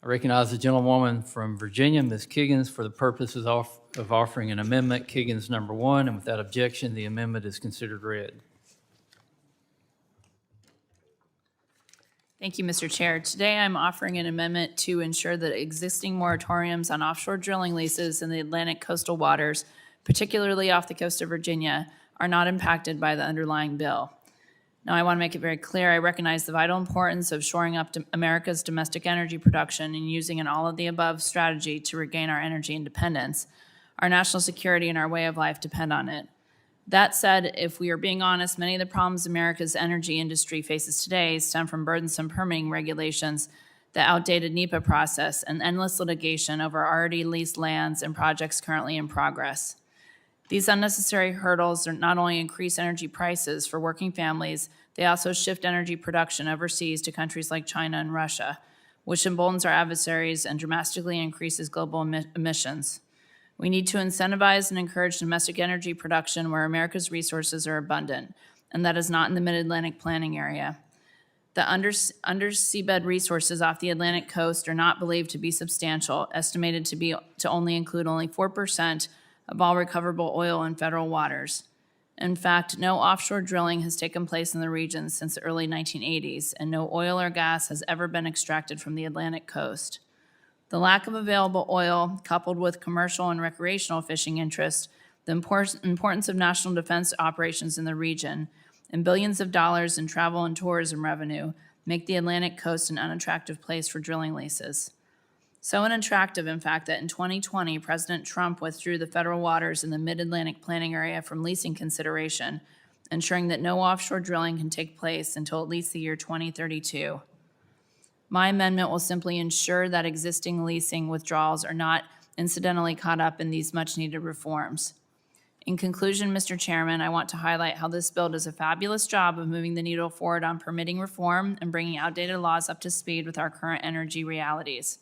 I recognize the gentlewoman from Virginia, Ms. Kiggans, for the purposes of offering an amendment, Kiggans number 1, and without objection, the amendment is considered read. Thank you, Mr. Chair. Today, I'm offering an amendment to ensure that existing moratoriums on offshore drilling leases in the Atlantic coastal waters, particularly off the coast of Virginia, are not impacted by the underlying bill. Now, I want to make it very clear, I recognize the vital importance of shoring up America's domestic energy production and using an all-of-the-above strategy to regain our energy independence. Our national security and our way of life depend on it. That said, if we are being honest, many of the problems America's energy industry faces today stem from burdensome permitting regulations, the outdated NEPA process, and endless litigation over already leased lands and projects currently in progress. These unnecessary hurdles not only increase energy prices for working families, they also shift energy production overseas to countries like China and Russia, which emboldens our adversaries and dramatically increases global emissions. We need to incentivize and encourage domestic energy production where America's resources are abundant, and that is not in the Mid-Atlantic planning area. The underseabed resources off the Atlantic coast are not believed to be substantial, estimated to only include 4% of all recoverable oil in federal waters. In fact, no offshore drilling has taken place in the region since the early 1980s, and no oil or gas has ever been extracted from the Atlantic coast. The lack of available oil, coupled with commercial and recreational fishing interests, the importance of national defense operations in the region, and billions of dollars in travel and tourism revenue make the Atlantic coast an unattractive place for drilling leases. So unattractive, in fact, that in 2020, President Trump withdrew the federal waters in the Mid-Atlantic planning area from leasing consideration, ensuring that no offshore drilling can take place until at least the year 2032. My amendment will simply ensure that existing leasing withdrawals are not incidentally caught up in these much-needed reforms. In conclusion, Mr. Chairman, I want to highlight how this bill does a fabulous job of moving the needle forward on permitting reform and bringing outdated laws up to speed with our current energy realities.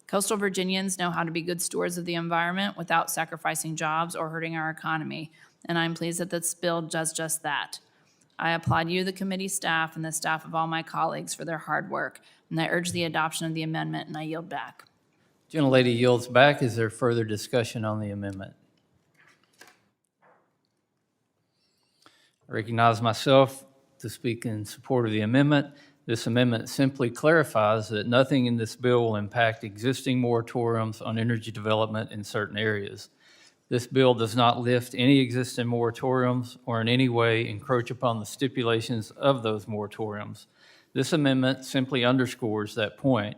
Coastal Virginians know how to be good stewards of the environment without sacrificing jobs or hurting our economy, and I'm pleased that this bill does just that. I applaud you, the committee staff, and the staff of all my colleagues for their hard work, and I urge the adoption of the amendment, and I yield back. Gentlelady yields back. Is there further discussion on the amendment? I recognize myself to speak in support of the amendment. This amendment simply clarifies that nothing in this bill will impact existing moratoriums on energy development in certain areas. This bill does not lift any existing moratoriums or in any way encroach upon the stipulations of those moratoriums. This amendment simply underscores that point.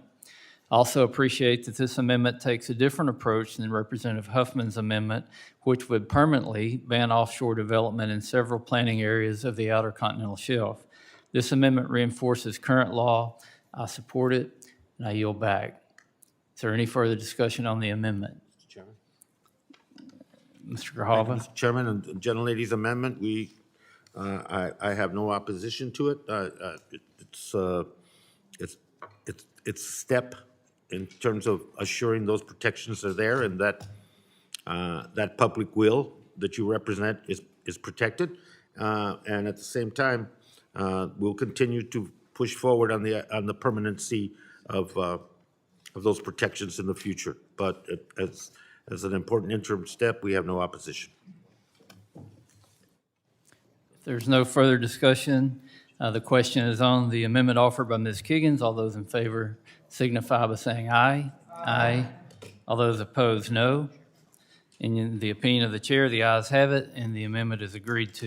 I also appreciate that this amendment takes a different approach than Representative Huffman's amendment, which would permanently ban offshore development in several planning areas of the Outer Continental Shelf. This amendment reinforces current law. I support it, and I yield back. Is there any further discussion on the amendment? Mr. Grijalva. Mr. Chairman, and the gentlelady's amendment, I have no opposition to it. It's a step in terms of assuring those protections are there and that that public will that you represent is protected, and at the same time, we'll continue to push forward on the permanency of those protections in the future. But as an important interim step, we have no opposition. If there's no further discussion, the question is on the amendment offered by Ms. Kiggans. All those in favor signify by saying aye. Aye. All those opposed, no. In the opinion of the chair, the ayes have it, and the amendment is agreed to.